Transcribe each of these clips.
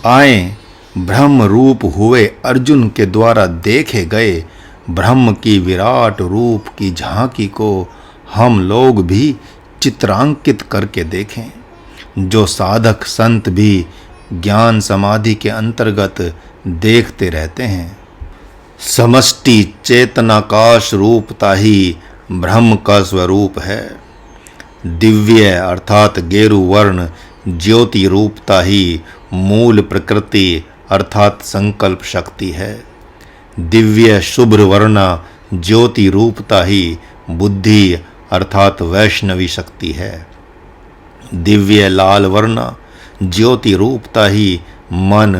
आए ब्रह्म रूप हुए अर्जुन के द्वारा देखे गए ब्रह्म की विराट रूप की झांकी को हम लोग भी चित्रांकित करके देखें, जो साधक संत भी ज्ञान समाधि के अंतर्गत देखते रहते हैं। समष्टि चेतनाकाश रूपता ही ब्रह्म का स्वरूप है। दिव्य अर्थात गेरु वर्ण ज्योति रूपता ही मूल प्रकृति अर्थात संकल्प शक्ति है। दिव्य शुभ्र वर्णा ज्योति रूपता ही बुद्धि अर्थात वैष्णवी शक्ति है। दिव्य लाल वर्णा ज्योति रूपता ही मन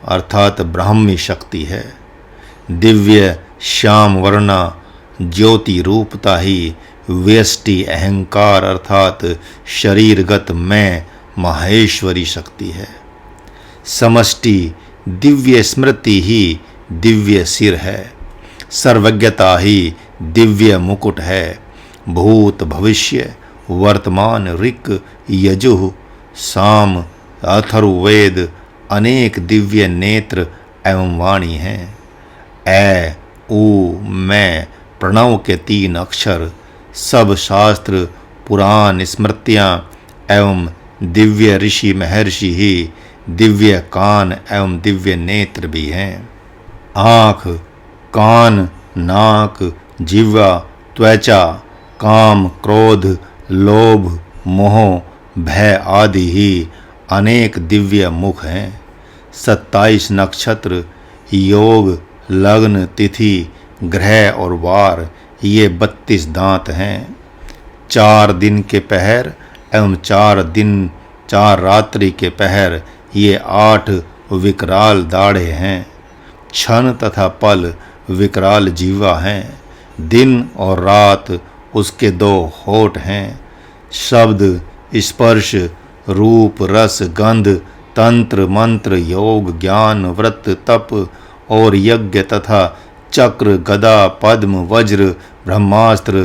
अर्थात ब्राह्मी शक्ति है। दिव्य श्याम वर्णा ज्योति रूपता ही व्यष्टि अहंकार अर्थात शरीरगत मैं माहेश्वरी शक्ति है। समष्टि दिव्य स्मृति ही दिव्य सिर है। सर्वज्ञता ही दिव्य मुकुट है। भूत भविष्य वर्तमान ऋक् यजुः साम अथर्ववेद अनेक दिव्य नेत्र एवं वाणी हैं। ऐ ऊ मैं प्रणव के 3 अक्षर, सब शास्त्र पुराण स्मृतियाँ एवं दिव्य ऋषि महर्षि ही दिव्य कान एवं दिव्य नेत्र भी हैं। आँख, कान, नाक, जिह्वा, त्वचा, काम, क्रोध, लोभ, मोह, भय आदि ही अनेक दिव्य मुख हैं। 27 नक्षत्र, योग, लग्न, तिथि, ग्रह और वार ये 32 दांत हैं। 4 दिन के पहर एवं 4 दिन 4 रात्रि के पहर ये 8 विकराल दाढ़े हैं। क्षण तथा पल विकराल जीवा हैं। दिन और रात उसके 2 होठ हैं। शब्द, स्पर्श, रूप, रस, गंध, तंत्र, मंत्र, योग, ज्ञान, व्रत, तप और यज्ञ तथा चक्र, गदा, पद्म, वज्र, ब्रह्मास्त्र,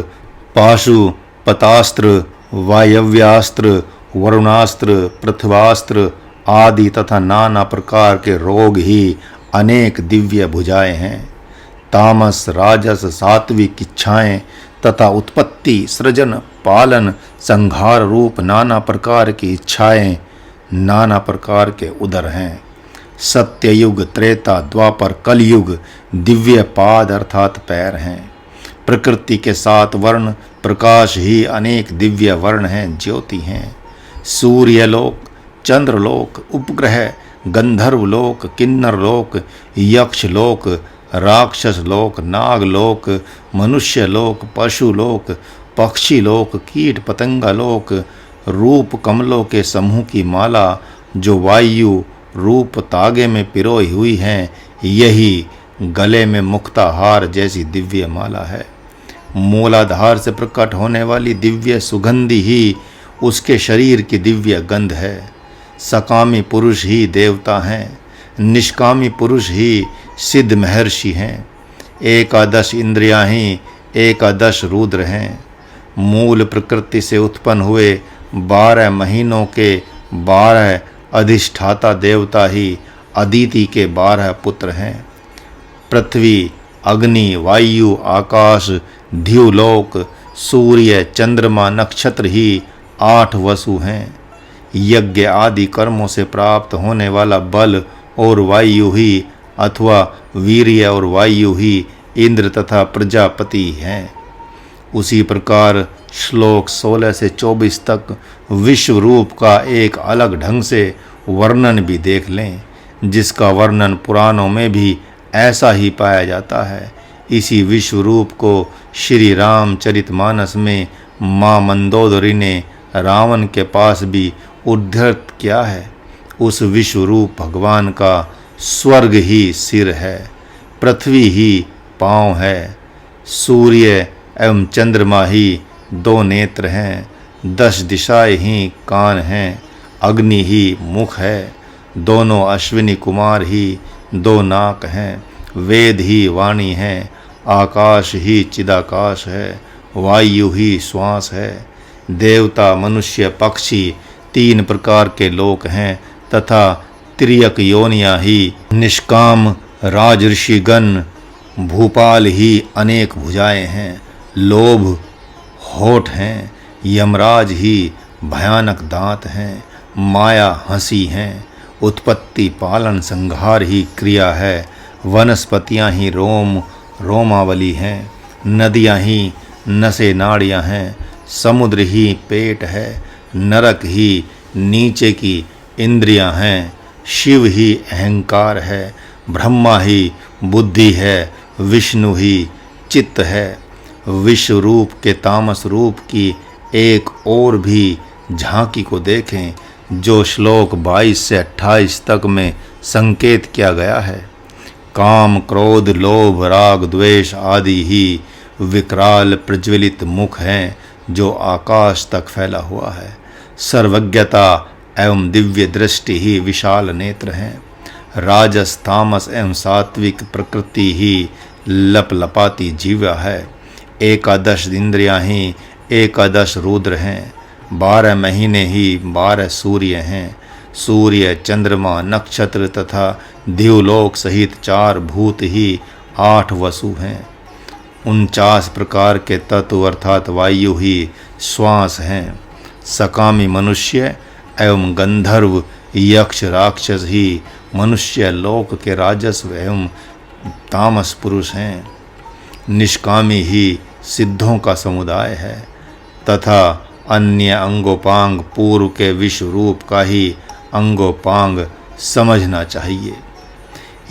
पाशु, पतास्त्र, वायव्यास्त्र, वरुणास्त्र, पृथ्वास्त्र आदि तथा नाना प्रकार के रोग ही अनेक दिव्य भुजाएं हैं। तामस, राजस, सात्विक इच्छाएं तथा उत्पत्ति, सृजन, पालन, संहार रूप नाना प्रकार की इच्छाएं नाना प्रकार के उदर हैं। सत्ययुग, त्रेता, द्वापर, कलयुग दिव्य पाद अर्थात पैर हैं। प्रकृति के 7 वर्ण प्रकाश ही अनेक दिव्य वर्ण हैं, ज्योति हैं। सूर्यलोक, चंद्रलोक, उपग्रह, गंधर्वलोक, किन्नरलोक, यक्षलोक, राक्षसलोक, नागलोक, मनुष्यलोक, पशुलोक, पक्षीलोक, कीट पतंगालोक, रूप कमलों के समूह की माला जो वायु रूप तागे में पिरोई हुई हैं, यही गले में मुक्ताहार जैसी दिव्य माला है। मूलाधार से प्रकट होने वाली दिव्य सुगंधि ही उसके शरीर की दिव्य गंध है। सकामी पुरुष ही देवता हैं, निष्कामी पुरुष ही सिद्ध महर्षि हैं। 11 इंद्रियां ही 11 रुद्र हैं। मूल प्रकृति से उत्पन्न हुए 12 महीनों के 12 अधिष्ठाता देवता ही अदिति के 12 पुत्र हैं। पृथ्वी, अग्नि, वायु, आकाश, ध्युलोक, सूर्य, चंद्रमा, नक्षत्र ही 8 वसु हैं। यज्ञ आदि कर्मों से प्राप्त होने वाला बल और वायु ही अथवा वीर्य और वायु ही इंद्र तथा प्रजापति हैं। उसी प्रकार श्लोक 16 से 24 तक विश्व रूप का एक अलग ढंग से वर्णन भी देख लें, जिसका वर्णन पुराणों में भी ऐसा ही पाया जाता है। इसी विश्व रूप को श्री रामचरितमानस में माँ मंदोदरी ने रावण के पास भी उद्धृत किया है। उस विश्व रूप भगवान का स्वर्ग ही सिर है, पृथ्वी ही पाँव है, सूर्य एवं चंद्रमा ही 2 नेत्र हैं, 10 दिशाएं ही कान हैं, अग्नि ही मुख है, दोनों अश्विनी कुमार ही 2 नाक हैं, वेद ही वाणी है, आकाश ही चिदाकाश है, वायु ही श्वास है। देवता, मनुष्य, पक्षी 3 प्रकार के लोक हैं तथा तिर्यक योनियाँ ही निष्काम राजऋषिगण, भूपाल ही अनेक भुजाएं हैं, लोभ होठ हैं, यमराज ही भयानक दांत हैं, माया हंसी हैं, उत्पत्ति पालन संहार ही क्रिया है, वनस्पतियाँ ही रोम रोमावली हैं, नदियाँ ही नसें नाड़ियाँ हैं, समुद्र ही पेट है, नरक ही नीचे की इंद्रियां हैं, शिव ही अहंकार है, ब्रह्मा ही बुद्धि है, विष्णु ही चित्त है। विश्व रूप के तामस रूप की एक और भी झांकी को देखें, जो श्लोक 22 से 28 तक में संकेत किया गया है। काम क्रोध लोभ राग द्वेष आदि ही विकराल प्रज्वलित मुख हैं, जो आकाश तक फैला हुआ है। सर्वज्ञता एवं दिव्य दृष्टि ही विशाल नेत्र हैं। राजस तामस एवं सात्विक प्रकृति ही लपलपाती जीवा है। एकादश इंद्रियां ही एकादश रुद्र हैं। 12 महीने ही 12 सूर्य हैं। सूर्य चंद्रमा नक्षत्र तथा दिवलोक सहित 4 भूत ही 8 वसु हैं। 49 प्रकार के तत्व अर्थात वायु ही श्वास हैं। सकामी मनुष्य एवं गंधर्व यक्ष राक्षस ही मनुष्य लोक के राजस्व एवं तामस पुरुष हैं। निष्कामी ही सिद्धों का समुदाय है तथा अन्य अंगोपांग पूर्व के विश्व रूप का ही अंगोपांग समझना चाहिए।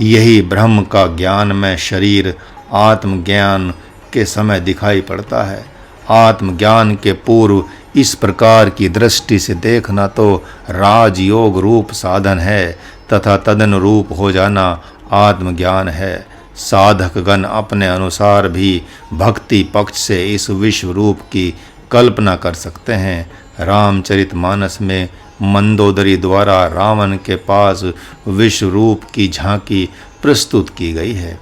यही ब्रह्म का ज्ञानमय शरीर आत्मज्ञान के समय दिखाई पड़ता है। आत्मज्ञान के पूर्व इस प्रकार की दृष्टि से देखना तो राजयोग रूप साधन है तथा तदनुरूप हो जाना आत्मज्ञान है। साधकगण अपने अनुसार भी भक्ति पक्ष से इस विश्व रूप की कल्पना कर सकते हैं। रामचरितमानस में मंदोदरी द्वारा रावण के पास विश्व रूप की झांकी प्रस्तुत की गई है।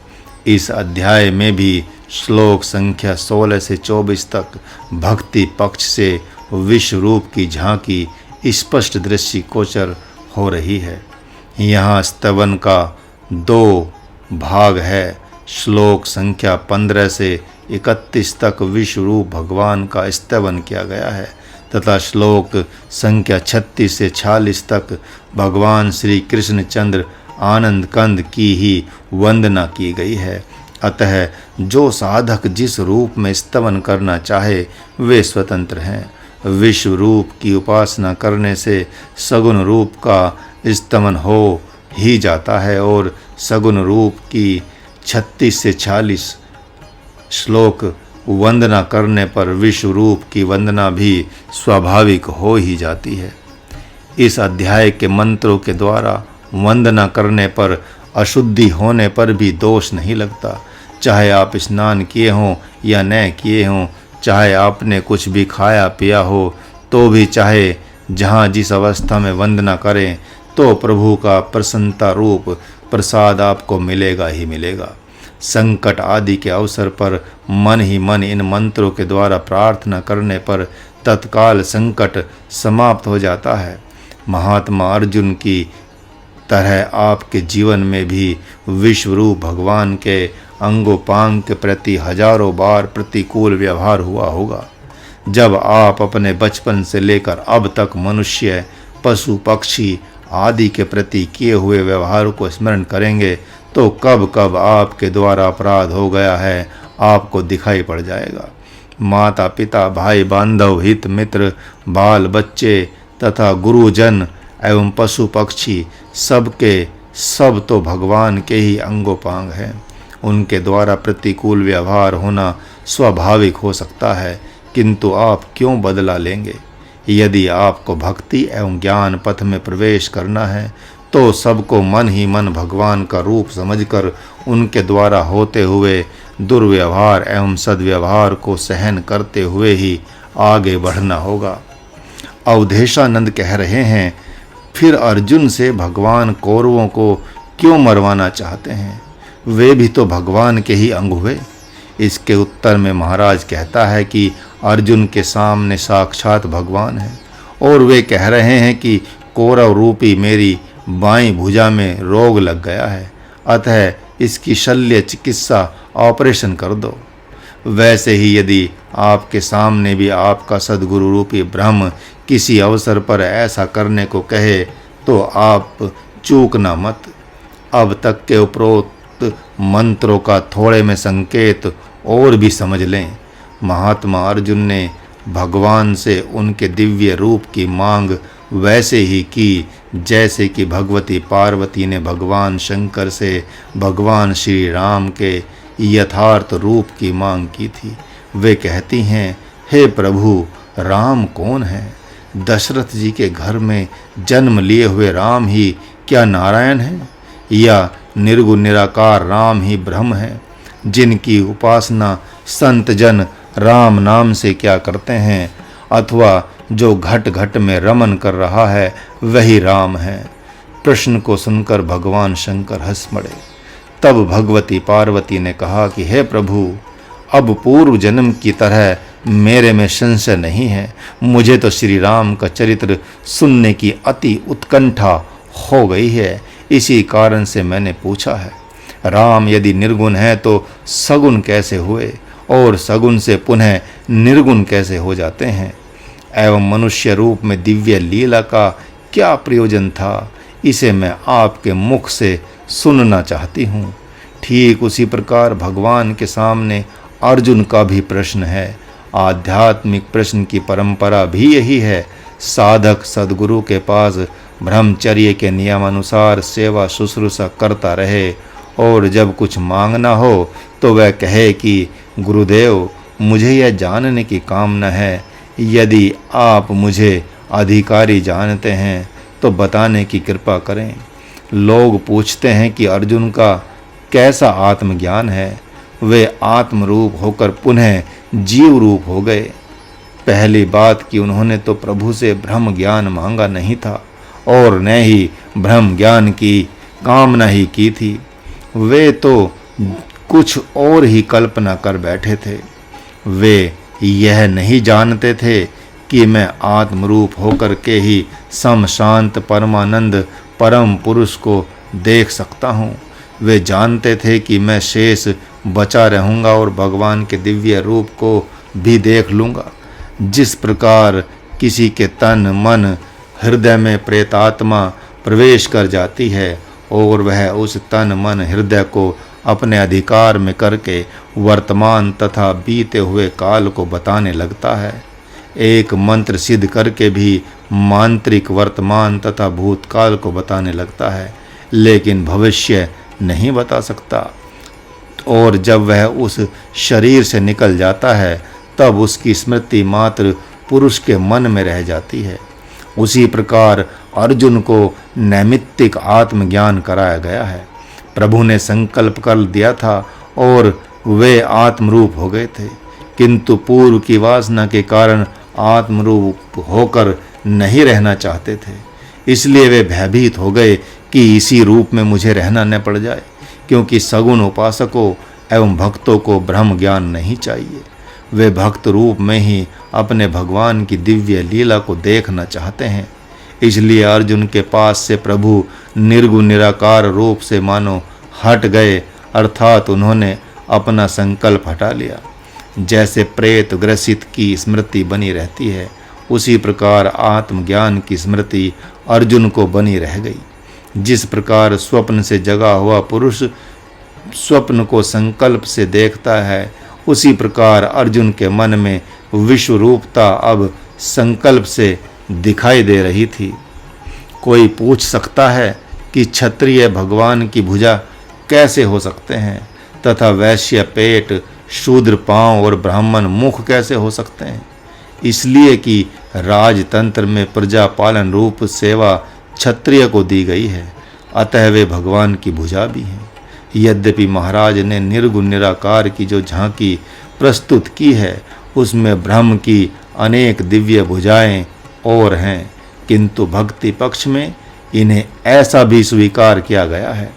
इस अध्याय में भी श्लोक संख्या 16 से 24 तक भक्ति पक्ष से विश्व रूप की झांकी स्पष्ट दृष्टिगोचर हो रही है। यहाँ स्तवन का 2 भाग है। श्लोक संख्या 15 से 31 तक विश्व रूप भगवान का स्तवन किया गया है तथा श्लोक संख्या 36 से 46 तक भगवान श्री कृष्णचंद्र आनंद कंद की ही वंदना की गई है। अतः जो साधक जिस रूप में स्तवन करना चाहे वे स्वतंत्र हैं। विश्व रूप की उपासना करने से सगुण रूप का स्तवन हो ही जाता है और सगुण रूप की 36 से 40 श्लोक वंदना करने पर विश्व रूप की वंदना भी स्वाभाविक हो ही जाती है। इस अध्याय के मंत्रों के द्वारा वंदना करने पर अशुद्धि होने पर भी दोष नहीं लगता। चाहे आप स्नान किए हों या न किए हों, चाहे आपने कुछ भी खाया पिया हो, तो भी चाहे जहाँ जिस अवस्था में वंदना करें तो प्रभु का प्रसन्नता रूप प्रसाद आपको मिलेगा ही मिलेगा। संकट आदि के अवसर पर मन ही मन इन मंत्रों के द्वारा प्रार्थना करने पर तत्काल संकट समाप्त हो जाता है। महात्मा अर्जुन की तरह आपके जीवन में भी विश्वरूप भगवान के अंगोपांग के प्रति हजारों बार प्रतिकूल व्यवहार हुआ होगा। जब आप अपने बचपन से लेकर अब तक मनुष्य पशु पक्षी आदि के प्रति किए हुए व्यवहार को स्मरण करेंगे तो कब कब आपके द्वारा अपराध हो गया है आपको दिखाई पड़ जाएगा। माता पिता भाई बांधव हित मित्र बाल बच्चे तथा गुरुजन एवं पशु पक्षी सबके सब तो भगवान के ही अंगोपांग हैं। उनके द्वारा प्रतिकूल व्यवहार होना स्वाभाविक हो सकता है, किंतु आप क्यों बदला लेंगे? यदि आपको भक्ति एवं ज्ञान पथ में प्रवेश करना है तो सबको मन ही मन भगवान का रूप समझकर उनके द्वारा होते हुए दुर्व्यवहार एवं सद्व्यवहार को सहन करते हुए ही आगे बढ़ना होगा। अवधेशानंद कह रहे हैं, फिर अर्जुन से भगवान कौरवों को क्यों मरवाना चाहते हैं? वे भी तो भगवान के ही अंग हुए। इसके उत्तर में महाराज कहता है कि अर्जुन के सामने साक्षात भगवान है और वे कह रहे हैं कि कौरव रूपी मेरी बाईं भुजा में रोग लग गया है, अतः इसकी शल्य चिकित्सा ऑपरेशन कर दो। वैसे ही यदि आपके सामने भी आपका सद्गुरु रूपी ब्रह्म किसी अवसर पर ऐसा करने को कहे तो आप चूकना मत। अब तक के उपरोक्त मंत्रों का थोड़े में संकेत और भी समझ लें। महात्मा अर्जुन ने भगवान से उनके दिव्य रूप की मांग वैसे ही की जैसे कि भगवती पार्वती ने भगवान शंकर से भगवान श्री राम के यथार्थ रूप की मांग की थी। वे कहती हैं, हे प्रभु, राम कौन है? दशरथ जी के घर में जन्म लिए हुए राम ही क्या नारायण है, या निर्गुण निराकार राम ही ब्रह्म है, जिनकी उपासना संत जन राम नाम से क्या करते हैं, अथवा जो घट घट में रमन कर रहा है वही राम है? प्रश्न को सुनकर भगवान शंकर हंस पड़े। तब भगवती पार्वती ने कहा कि हे प्रभु, अब पूर्व जन्म की तरह मेरे में संशय नहीं है। मुझे तो श्री राम का चरित्र सुनने की अति उत्कंठा हो गई है, इसी कारण से मैंने पूछा है। राम यदि निर्गुण है तो सगुण कैसे हुए, और सगुण से पुनः निर्गुण कैसे हो जाते हैं? एवं मनुष्य रूप में दिव्य लीला का क्या प्रयोजन था, इसे मैं आपके मुख से सुनना चाहती हूँ। ठीक उसी प्रकार भगवान के सामने अर्जुन का भी प्रश्न है। आध्यात्मिक प्रश्न की परंपरा भी यही है। साधक सद्गुरु के पास ब्रह्मचर्य के नियमानुसार सेवा शुश्रूषा करता रहे, और जब कुछ मांगना हो तो वह कहे कि गुरुदेव, मुझे यह जानने की कामना है, यदि आप मुझे अधिकारी जानते हैं तो बताने की कृपा करें। लोग पूछते हैं कि अर्जुन का कैसा आत्मज्ञान है। वे आत्मरूप होकर पुनः जीव रूप हो गए। पहली बात कि उन्होंने तो प्रभु से ब्रह्म ज्ञान मांगा नहीं था, और न ही ब्रह्म ज्ञान की कामना ही की थी। वे तो कुछ और ही कल्पना कर बैठे थे। वे यह नहीं जानते थे कि मैं आत्मरूप होकर के ही सम शांत परमानंद परम पुरुष को देख सकता हूँ। वे जानते थे कि मैं शेष बचा रहूँगा और भगवान के दिव्य रूप को भी देख लूँगा। जिस प्रकार किसी के तन मन हृदय में प्रेतात्मा प्रवेश कर जाती है और वह उस तन मन हृदय को अपने अधिकार में करके वर्तमान तथा बीते हुए काल को बताने लगता है। एक मंत्र सिद्ध करके भी मांत्रिक वर्तमान तथा भूतकाल को बताने लगता है, लेकिन भविष्य नहीं बता सकता। और जब वह उस शरीर से निकल जाता है तब उसकी स्मृति मात्र पुरुष के मन में रह जाती है। उसी प्रकार अर्जुन को नैमित्तिक आत्मज्ञान कराया गया है। प्रभु ने संकल्प कर दिया था और वे आत्मरूप हो गए थे, किंतु पूर्व की वासना के कारण आत्मरूप होकर नहीं रहना चाहते थे। इसलिए वे भयभीत हो गए कि इसी रूप में मुझे रहना न पड़ जाए, क्योंकि सगुण उपासकों एवं भक्तों को ब्रह्म ज्ञान नहीं चाहिए। वे भक्त रूप में ही अपने भगवान की दिव्य लीला को देखना चाहते हैं। इसलिए अर्जुन के पास से प्रभु निर्गुण निराकार रूप से मानो हट गए, अर्थात उन्होंने अपना संकल्प हटा लिया। जैसे प्रेत ग्रसित की स्मृति बनी रहती है, उसी प्रकार आत्मज्ञान की स्मृति अर्जुन को बनी रह गई। जिस प्रकार स्वप्न से जगा हुआ पुरुष स्वप्न को संकल्प से देखता है, उसी प्रकार अर्जुन के मन में विश्व रूपता अब संकल्प से दिखाई दे रही थी। कोई पूछ सकता है कि क्षत्रिय भगवान की भुजा कैसे हो सकते हैं, तथा वैश्य पेट, शूद्र पांव और ब्राह्मण मुख कैसे हो सकते हैं? इसलिए कि राजतंत्र में प्रजा पालन रूप सेवा क्षत्रिय को दी गई है, अतः वे भगवान की भुजा भी हैं। यद्यपि महाराज ने निर्गुण निराकार की जो झांकी प्रस्तुत की है, उसमें ब्रह्म की अनेक दिव्य भुजाएं और हैं, किंतु भक्ति पक्ष में इन्हें ऐसा भी स्वीकार किया गया है।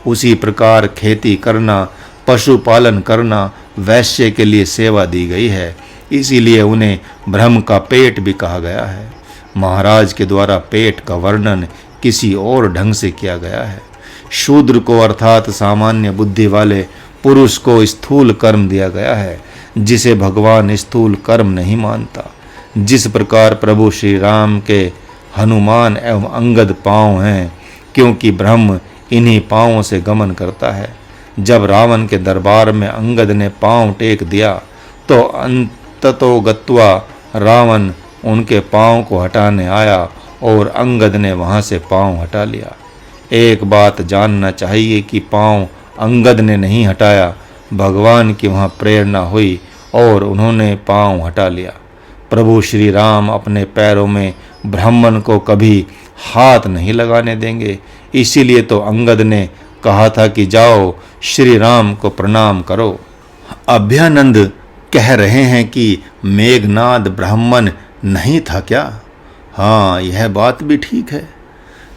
उसी प्रकार खेती करना, पशुपालन करना वैश्य के लिए सेवा दी गई है, इसीलिए उन्हें ब्रह्म का पेट भी कहा गया है। महाराज के द्वारा पेट का वर्णन किसी और ढंग से किया गया है। शूद्र को अर्थात सामान्य बुद्धि वाले पुरुष को स्थूल कर्म दिया गया है, जिसे भगवान स्थूल कर्म नहीं मानता। जिस प्रकार प्रभु श्री राम के हनुमान एवं अंगद पांव हैं, क्योंकि ब्रह्म इन्हीं पांवों से गमन करता है। जब रावण के दरबार में अंगद ने पांव टेक दिया तो अंततो गत्वा रावण उनके पांव को हटाने आया और अंगद ने वहां से पांव हटा लिया। एक बात जानना चाहिए कि पांव अंगद ने नहीं हटाया, भगवान की वहां प्रेरणा हुई और उन्होंने पांव हटा लिया। प्रभु श्री राम अपने पैरों में ब्राह्मण को कभी हाथ नहीं लगाने देंगे, इसीलिए तो अंगद ने कहा था कि जाओ श्री राम को प्रणाम करो। अभ्यानंद कह रहे हैं कि मेघनाद ब्राह्मण नहीं था क्या? हाँ, यह बात भी ठीक है।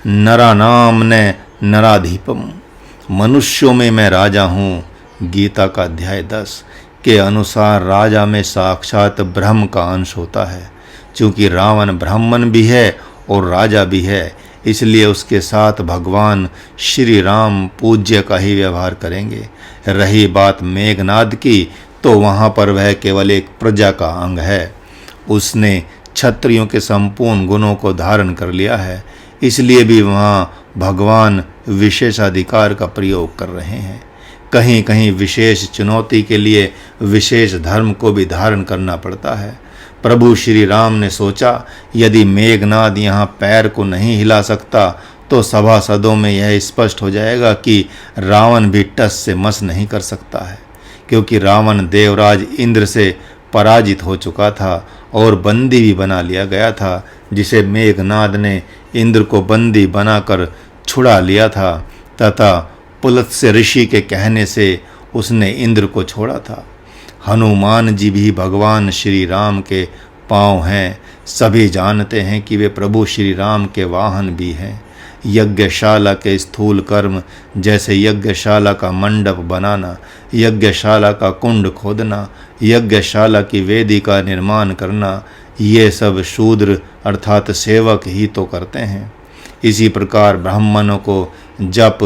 नरानाम ने नराधिपम, मनुष्यों में मैं राजा हूँ, गीता का अध्याय 10 के अनुसार राजा में साक्षात ब्रह्म का अंश होता है। क्योंकि रावण ब्राह्मण भी है और राजा भी है, इसलिए उसके साथ भगवान श्री राम पूज्य का ही व्यवहार करेंगे। रही बात मेघनाद की, तो वहाँ पर वह केवल एक प्रजा का अंग है। उसने क्षत्रियों के संपूर्ण गुणों को धारण कर लिया है, इसलिए भी वहाँ भगवान विशेषाधिकार का प्रयोग कर रहे हैं। कहीं कहीं विशेष चुनौती के लिए विशेष धर्म को भी धारण करना पड़ता है। प्रभु श्री राम ने सोचा, यदि मेघनाद यहाँ पैर को नहीं हिला सकता तो सभासदों में यह स्पष्ट हो जाएगा कि रावण भी टस से मस नहीं कर सकता है। क्योंकि रावण देवराज इंद्र से पराजित हो चुका था और बंदी भी बना लिया गया था, जिसे मेघनाद ने इंद्र को बंदी बनाकर छुड़ा लिया था तथा पुलत्स्य ऋषि के कहने से उसने इंद्र को छोड़ा था। हनुमान जी भी भगवान श्री राम के पांव हैं। सभी जानते हैं कि वे प्रभु श्री राम के वाहन भी हैं। यज्ञशाला के स्थूल कर्म जैसे यज्ञशाला का मंडप बनाना, यज्ञशाला का कुंड खोदना, यज्ञशाला की वेदी का निर्माण करना, ये सब शूद्र अर्थात सेवक ही तो करते हैं। इसी प्रकार ब्राह्मणों को जप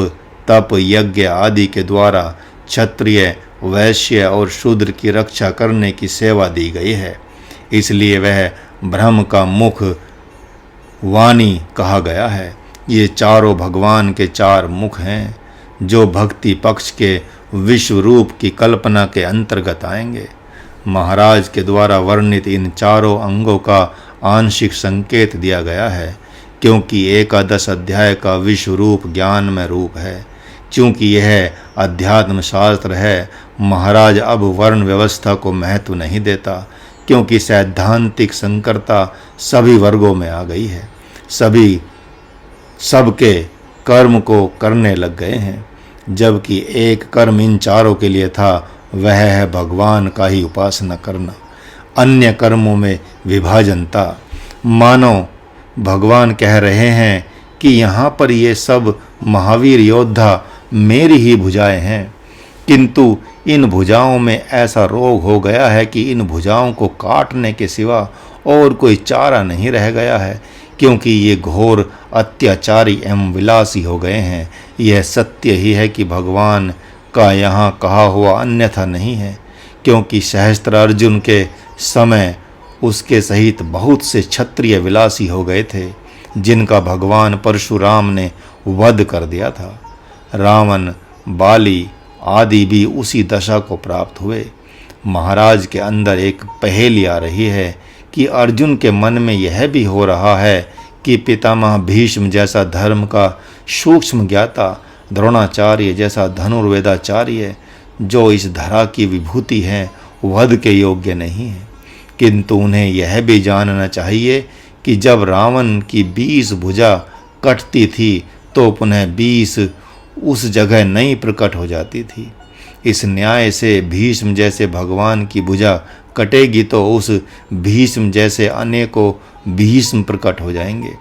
तप यज्ञ आदि के द्वारा क्षत्रिय वैश्य और शूद्र की रक्षा करने की सेवा दी गई है। इसलिए वह ब्रह्म का मुख वाणी कहा गया है। ये चारों भगवान के 4 मुख हैं, जो भक्ति पक्ष के विश्व रूप की कल्पना के अंतर्गत आएंगे। महाराज के द्वारा वर्णित इन चारों अंगों का आंशिक संकेत दिया गया है, क्योंकि 11 अध्याय का विश्व रूप ज्ञान में रूप है। क्योंकि यह अध्यात्म शास्त्र है, महाराज अब वर्ण व्यवस्था को महत्व नहीं देता, क्योंकि सैद्धांतिक संकरता सभी वर्गों में आ गई है। सभी सबके कर्म को करने लग गए हैं, जबकि एक कर्म इन चारों के लिए था, वह है भगवान का ही उपासना करना। अन्य कर्मों में विभाजन था। मानो भगवान कह रहे हैं कि यहाँ पर ये सब महावीर योद्धा मेरी ही भुजाएं हैं, किंतु इन भुजाओं में ऐसा रोग हो गया है कि इन भुजाओं को काटने के सिवा और कोई चारा नहीं रह गया है, क्योंकि ये घोर अत्याचारी एवं विलासी हो गए हैं। यह सत्य ही है कि भगवान का यहाँ कहा हुआ अन्यथा नहीं है, क्योंकि सहस्त्रार्जुन के समय उसके सहित बहुत से क्षत्रिय विलासी हो गए थे, जिनका भगवान परशुराम ने वध कर दिया था। रावण, बाली आदि भी उसी दशा को प्राप्त हुए। महाराज के अंदर एक पहेली आ रही है कि अर्जुन के मन में यह भी हो रहा है कि पितामह भीष्म जैसा धर्म का सूक्ष्म ज्ञाता, द्रोणाचार्य जैसा धनुर्वेदाचार्य, जो इस धरा की विभूति हैं, वध के योग्य नहीं है। किंतु उन्हें यह भी जानना चाहिए कि जब रावण की 20 भुजा कटती थी तो पुनः 20 उस जगह नहीं प्रकट हो जाती थी। इस न्याय से भीष्म जैसे भगवान की भुजा कटेगी तो उस भीष्म जैसे अनेकों भीष्म प्रकट हो जाएंगे।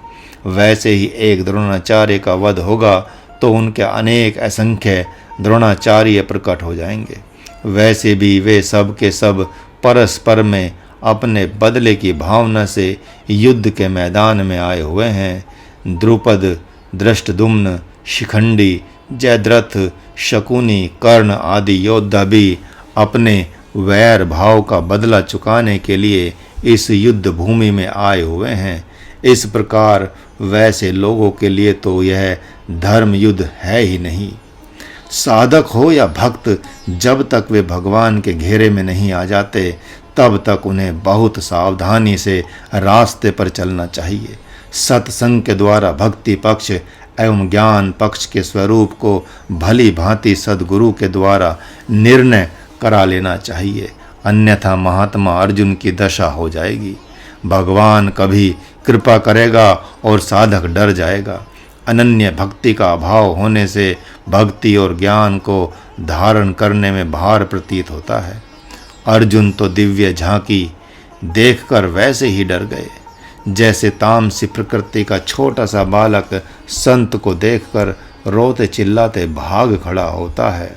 वैसे ही एक द्रोणाचार्य का वध होगा तो उनके अनेक असंख्य द्रोणाचार्य प्रकट हो जाएंगे। वैसे भी वे सब के सब परस्पर में अपने बदले की भावना से युद्ध के मैदान में आए हुए हैं। द्रुपद धृष्टद्युम्न, शिखंडी, जयद्रथ, शकुनी, कर्ण आदि योद्धा भी अपने वैर भाव का बदला चुकाने के लिए इस युद्ध भूमि में आए हुए हैं। इस प्रकार वैसे लोगों के लिए तो यह धर्म युद्ध है ही नहीं। साधक हो या भक्त, जब तक वे भगवान के घेरे में नहीं आ जाते तब तक उन्हें बहुत सावधानी से रास्ते पर चलना चाहिए। सत्संग के द्वारा भक्ति पक्ष एवं ज्ञान पक्ष के स्वरूप को भली भांति सद्गुरु के द्वारा निर्णय करा लेना चाहिए, अन्यथा महात्मा अर्जुन की दशा हो जाएगी। भगवान कभी कृपा करेगा और साधक डर जाएगा। अनन्य भक्ति का अभाव होने से भक्ति और ज्ञान को धारण करने में भार प्रतीत होता है। अर्जुन तो दिव्य झांकी देखकर वैसे ही डर गए जैसे तामसी प्रकृति का छोटा सा बालक संत को देखकर रोते चिल्लाते भाग खड़ा होता है।